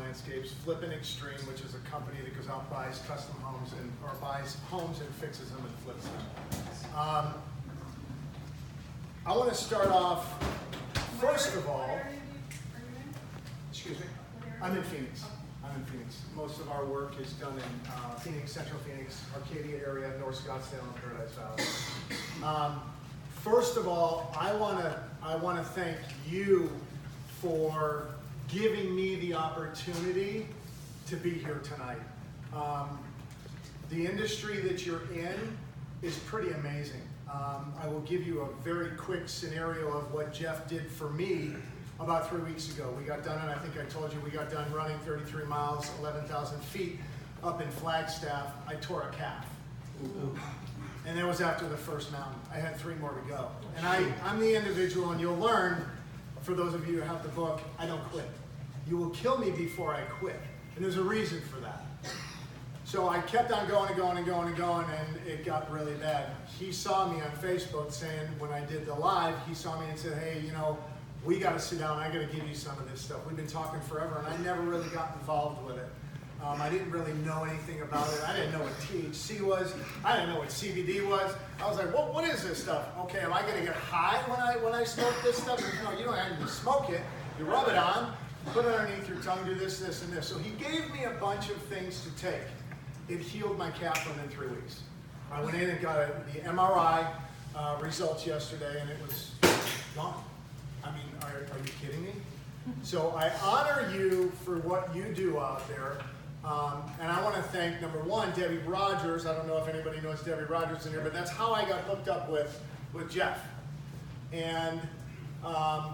Landscapes, Flippin' Extreme, which is a company that goes out and buys custom homes or buys homes and fixes them and flips them. I want to start off, first of all, excuse me, I'm in Phoenix. Most of our work is done in Phoenix, Central Phoenix, Arcadia area, North Scottsdale, and Paradise Valley. First of all, I want to thank you for giving me the opportunity to be here tonight. The industry that you're in is pretty amazing. I will give you a very quick scenario of what Jeff did for me about 3 weeks ago. We got done, and I think I told you, we got done running 33 miles, 11,000 feet up in Flagstaff. I tore a calf. And that was after the first mountain. I had 3 more to go. And I'm the individual, and you'll learn, for those of you who have the book, I don't quit. You will kill me before I quit. And there's a reason for that. So I kept on going and going and going and going, and it got really bad. He saw me on Facebook saying, when I did the live, he saw me and said, hey, you know, we got to sit down. I got to give you some of this stuff. We've been talking forever, and I never really got involved with it. I didn't really know anything about it. I didn't know what THC was. I didn't know what CBD was. I was like, well, what is this stuff? Okay, am I going to get high when I smoke this stuff? No, you don't have to smoke it. You rub it on, put it underneath your tongue, do this, this, and this. So he gave me a bunch of things to take. It healed my calf within 3 weeks. I went in and got the MRI results yesterday, and it was gone. I mean, are you kidding me? So I honor you for what you do out there. And I want to thank, number one, Debbie Rogers. I don't know if anybody knows Debbie Rogers in here, but that's how I got hooked up with Jeff. And I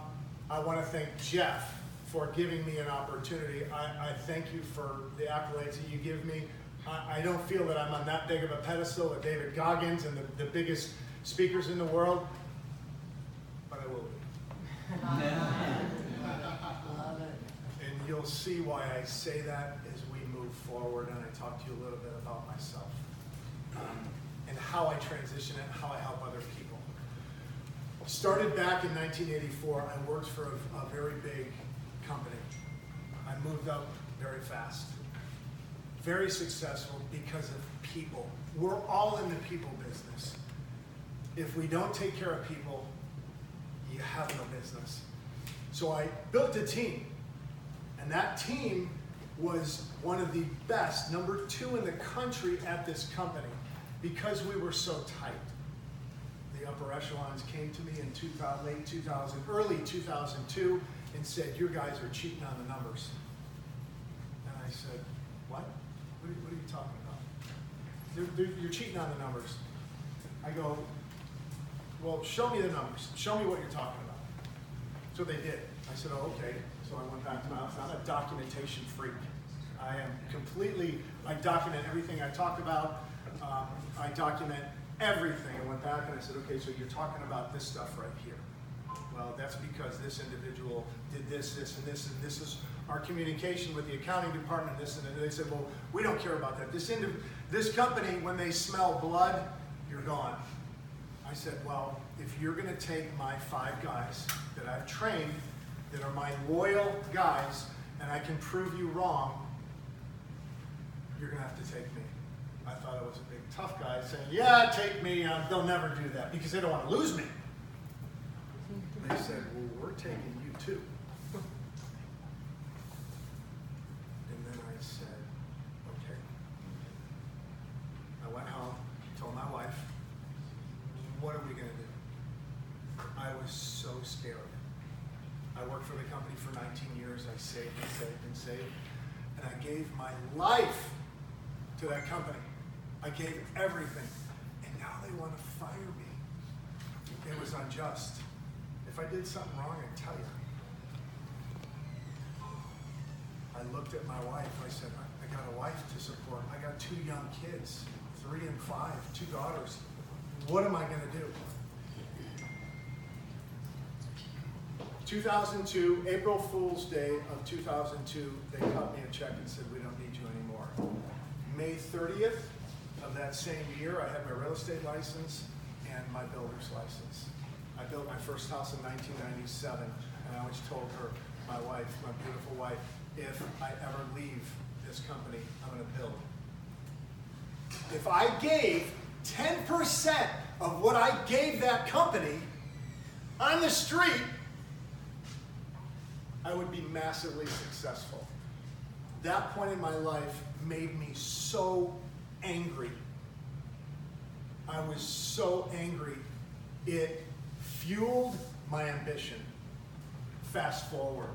want to thank Jeff for giving me an opportunity. I thank you for the accolades that you give me. I don't feel that I'm on that big of a pedestal with David Goggins and the biggest speakers in the world, but I will be. Love it. And you'll see why I say that as we move forward, and I talk to you a little bit about myself and how I transition it, how I help other people. Started back in 1984. I worked for a very big company. I moved up very fast. Very successful because of people. We're all in the people business. If we don't take care of people, you have no business. So I built a team, and that team was one of the best, number 2 in the country at this company, because we were so tight. The upper echelons came to me in early 2002 and said, your guys are cheating on the numbers. And I said, what? What are you talking about? You're cheating on the numbers. I go, well, show me the numbers. Show me what you're talking about. So they did. I said, oh, okay. So I went back to my office. I'm a documentation freak. I document everything I talk about. I document everything. I went back and I said, okay, so you're talking about this stuff right here. Well, that's because this individual did this, this, and this, and this is our communication with the accounting department, this and that. They said, well, we don't care about that. This company, when they smell blood, you're gone. I said, well, if you're going to take my 5 guys that I've trained, that are my loyal guys, and I can prove you wrong, you're going to have to take me. I thought I was a big tough guy saying, yeah, take me. They'll never do that because they don't want to lose me. They said, well, we're taking you too. And then I said, okay. I went home, told my wife, what are we going to do? I was so scared. I worked for the company for 19 years. I saved and saved and saved. And I gave my life to that company. I gave everything. And now they want to fire me. It was unjust. If I did something wrong, I'd tell you. I looked at my wife. I said, I got a wife to support. I got 2 young kids, 3 and 5, 2 daughters. What am I going to do? 2002, April Fool's Day of 2002, they cut me a check and said, we don't need you anymore. May 30th of that same year, I had my real estate license and my builder's license. I built my first house in 1997, and I always told her, my wife, my beautiful wife, if I ever leave this company I'm going to build. If I gave 10% of what I gave that company on the street, I would be massively successful. That point in my life made me so angry. I was so angry. It fueled my ambition. Fast forward,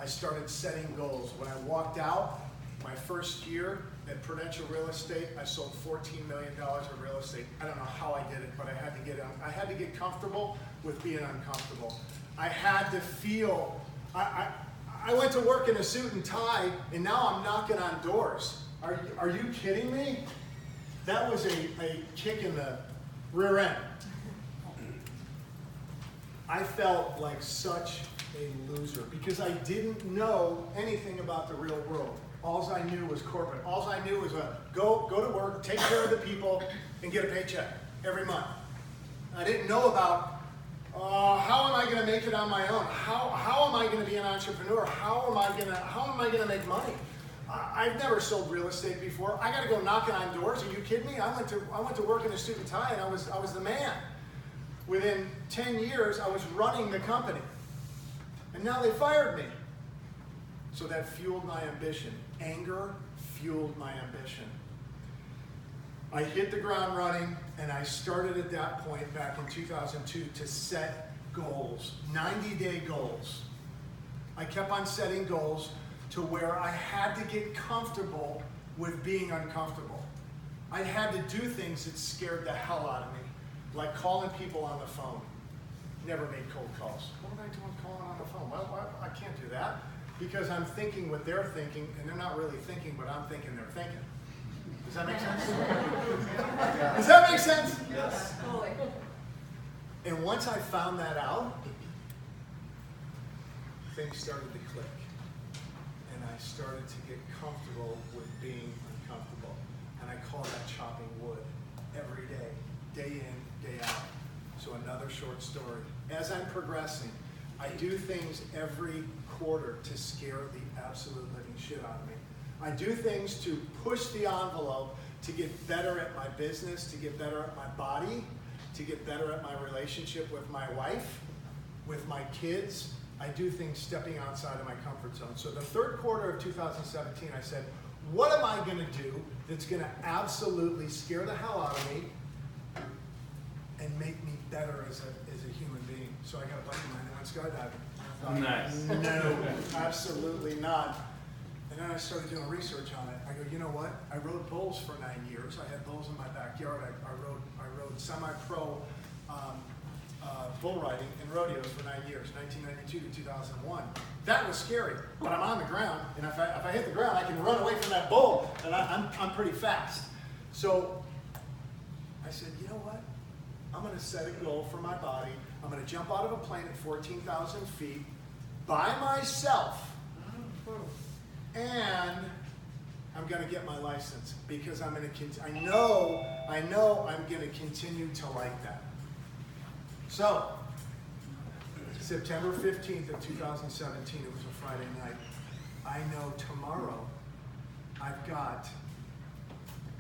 I started setting goals. When I walked out, my first year at Prudential Real Estate, I sold $14 million of real estate. I don't know how I did it, but I had to get comfortable with being uncomfortable. I had to feel, I went to work in a suit and tie, and now I'm knocking on doors. Are you kidding me? That was a kick in the rear end. I felt like such a loser because I didn't know anything about the real world. All I knew was corporate. All I knew was go to work, take care of the people, and get a paycheck every month. I didn't know about how am I going to make it on my own? How am I going to be an entrepreneur? How am I going to make money? I've never sold real estate before. I got to go knocking on doors. Are you kidding me? I went to work in a suit and tie, and I was the man. Within 10 years, I was running the company, and now they fired me. So that fueled my ambition. Anger fueled my ambition. I hit the ground running, and I started at that point back in 2002 to set goals, 90-day goals. I kept on setting goals to where I had to get comfortable with being uncomfortable. I had to do things that scared the hell out of me, like calling people on the phone. Never made cold calls. What am I doing calling on the phone? Well, I can't do that because I'm thinking what they're thinking, and they're not really thinking what I'm thinking they're thinking. Does that make sense? Does that make sense? Yes. And once I found that out, things started to click. And I started to get comfortable with being uncomfortable. And I call that chopping wood every day, day in, day out. So another short story. As I'm progressing, I do things every quarter to scare the absolute living shit out of me. I do things to push the envelope to get better at my business, to get better at my body, to get better at my relationship with my wife, with my kids. I do things stepping outside of my comfort zone. So the third quarter of 2017, I said, what am I going to do that's going to absolutely scare the hell out of me and make me better as a human being? So I got a buddy of mine that went skydiving. Nice. No, absolutely not. And then I started doing research on it. I go, you know what? I rode bulls for 9 years. I had bulls in my backyard. I rode semi-pro bull riding and rodeos for 9 years, 1992 to 2001. That was scary, but I'm on the ground, and if I hit the ground, I can run away from that bull, and I'm pretty fast. So I said, you know what? I'm going to set a goal for my body. I'm going to jump out of a plane at 14,000 feet by myself, and I'm going to get my license because I know I'm going to continue to like that. So, September 15th of 2017, it was a Friday night. I know tomorrow I've got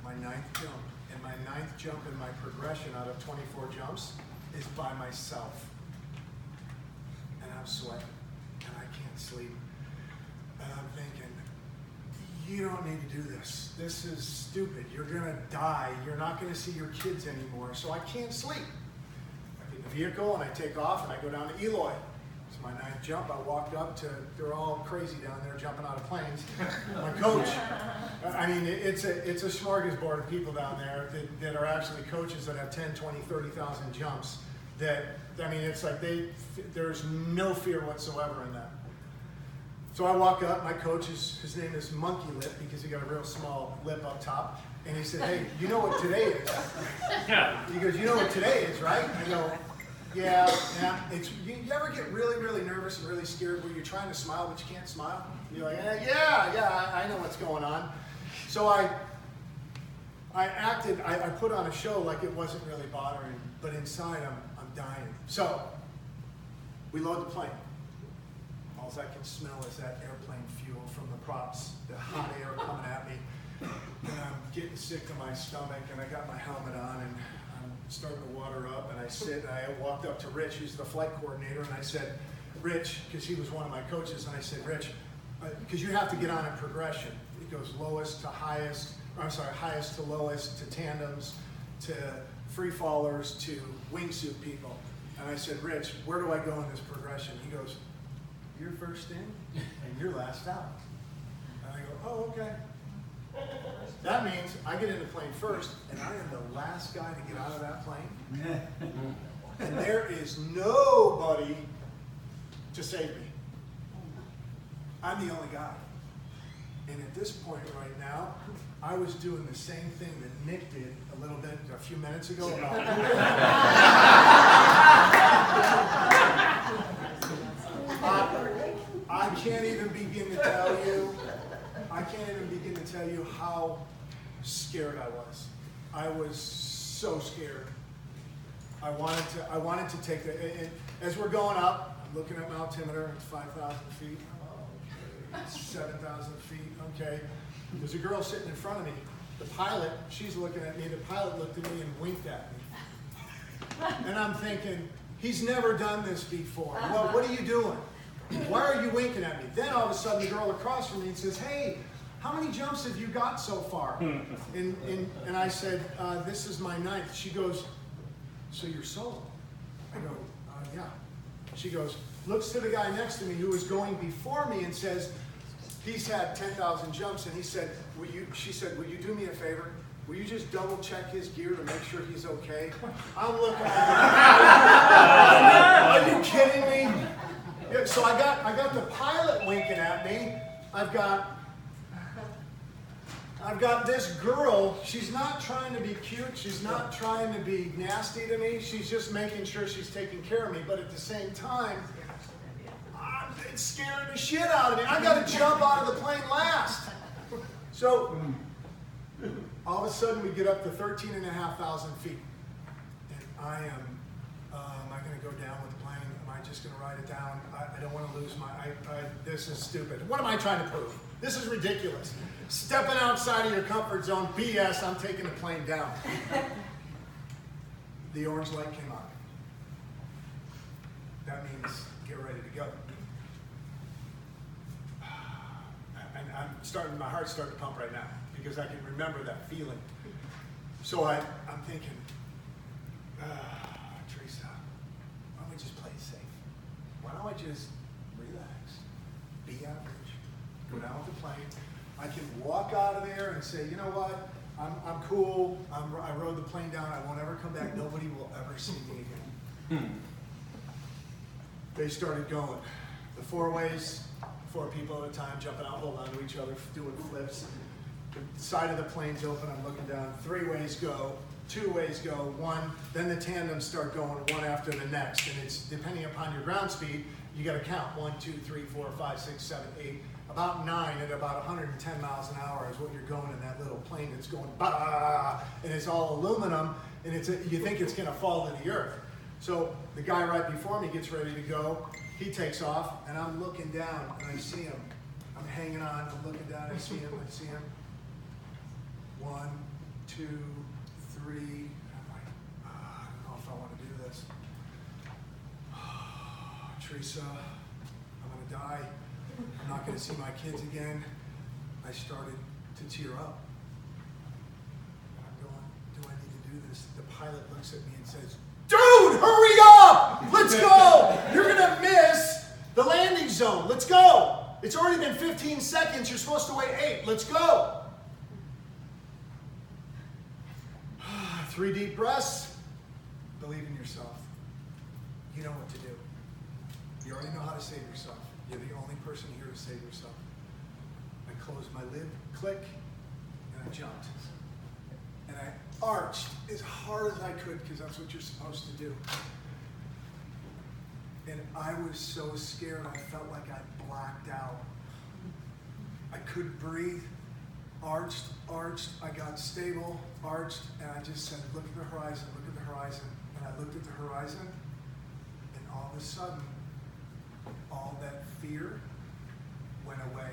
my 9th jump, and my 9th jump in my progression out of 24 jumps is by myself. And I'm sweating, and I can't sleep. And I'm thinking, you don't need to do this. This is stupid. You're gonna die. You're not gonna see your kids anymore, so I can't sleep. I get in the vehicle and I take off and I go down to Eloy. It's my 9th jump. I walked up to, they're all crazy down there jumping out of planes. My coach, I mean, it's a smorgasbord of people down there that are actually coaches that have 10, 20, 30,000 jumps. That, I mean, it's like there's no fear whatsoever in that. So I walk up, my coach, his name is Monkey Lip because he got a real small lip up top. And he said, hey, you know what today is? Yeah. He goes, you know what today is, right? I go, yeah. You ever get really, really nervous and really scared where you're trying to smile but you can't smile? You're like, yeah, I know what's going on. So I put on a show like it wasn't really bothering me, but inside I'm dying. So we load the plane. All I can smell is that airplane fuel from the props, the hot air coming at me. And I'm getting sick to my stomach, and I got my helmet on, and I'm starting to water up, and I sit, and I walked up to Rich, who's the flight coordinator, and I said, Rich, because he was one of my coaches, and I said, Rich, because you have to get on in progression. It goes lowest to highest, highest to lowest, to tandems, to free fallers, to wingsuit people. And I said, Rich, where do I go in this progression? He goes, you're first in, and you're last out. And I go, oh, okay. That means I get in the plane first, and I am the last guy to get out of that plane. And there is nobody to save me. I'm the only guy. And at this point right now, I was doing the same thing that Nick did a little bit a few minutes ago about I can't even begin to tell you how scared I was. I was so scared. I wanted to take the, as we're going up, I'm looking at my altimeter, it's 5,000 feet, 7,000 feet, okay. There's a girl sitting in front of me. The pilot, she's looking at me, the pilot looked at me and winked at me. And I'm thinking, he's never done this before. Well, what are you doing? Why are you winking at me? Then all of a sudden the girl across from me says, hey, how many jumps have you got so far? And I said, this is my 9th. She goes, so you're solo? I go, yeah. She goes, looks to the guy next to me who was going before me and says, he's had 10,000 jumps, and he said, she said, will you do me a favor? Will you just double check his gear to make sure he's okay? I'm looking at him. Are you kidding me? Yeah, so I got the pilot winking at me. I've got this girl, she's not trying to be cute, she's not trying to be nasty to me, she's just making sure she's taking care of me, but at the same time, it's scaring the shit out of me. I got to jump out of the plane last. So, all of a sudden we get up to 13,500 feet, and I going to go down with the plane? Am I just going to ride it down? I don't want to lose my, this is stupid. What am I trying to prove? This is ridiculous. Stepping outside of your comfort zone, BS, I'm taking the plane down. The orange light came on. That means get ready to go. And my heart's starting to pump right now because I can remember that feeling. So I'm thinking, Teresa, why don't we just play it safe? Why don't I just relax, be average, go down with the plane. I can walk out of there and say, you know what, I'm cool, I rode the plane down, I won't ever come back, nobody will ever see me again. They started going. The 4 ways, 4 people at a time, jumping out, holding on to each other, doing flips. The side of the plane's open, I'm looking down. 3 ways go, 2 ways go, 1. Then the tandems start going one after the next. And it's depending upon your ground speed, you got to count 1, 2, 3, 4, 5, 6, 7, 8. About 9 at about 110 miles an hour is what you're going in that little plane that's going bah, and it's all aluminum, and you think it's going to fall to the earth. So the guy right before me gets ready to go. He takes off, and I'm looking down, and I see him. I'm hanging on, I'm looking down, I see him. 1, 2, 3. I'm like, I don't know if I want to do this. Teresa, I'm going to die. I'm not going to see my kids again. I started to tear up. And I'm going, do I need to do this? The pilot looks at me and says, dude, hurry up! Let's go! You're going to miss the landing zone. Let's go! It's already been 15 seconds. You're supposed to wait 8. Let's go! 3 deep breaths. Believe in yourself. You know what to do. You already know how to save yourself. You're the only person here to save yourself. I closed my lid, click, and I jumped. And I arched as hard as I could because that's what you're supposed to do. And I was so scared, I felt like I blacked out. I couldn't breathe. Arched, I got stable, arched, and I just said, look at the horizon, look at the horizon. And I looked at the horizon, and all of a sudden, all that fear went away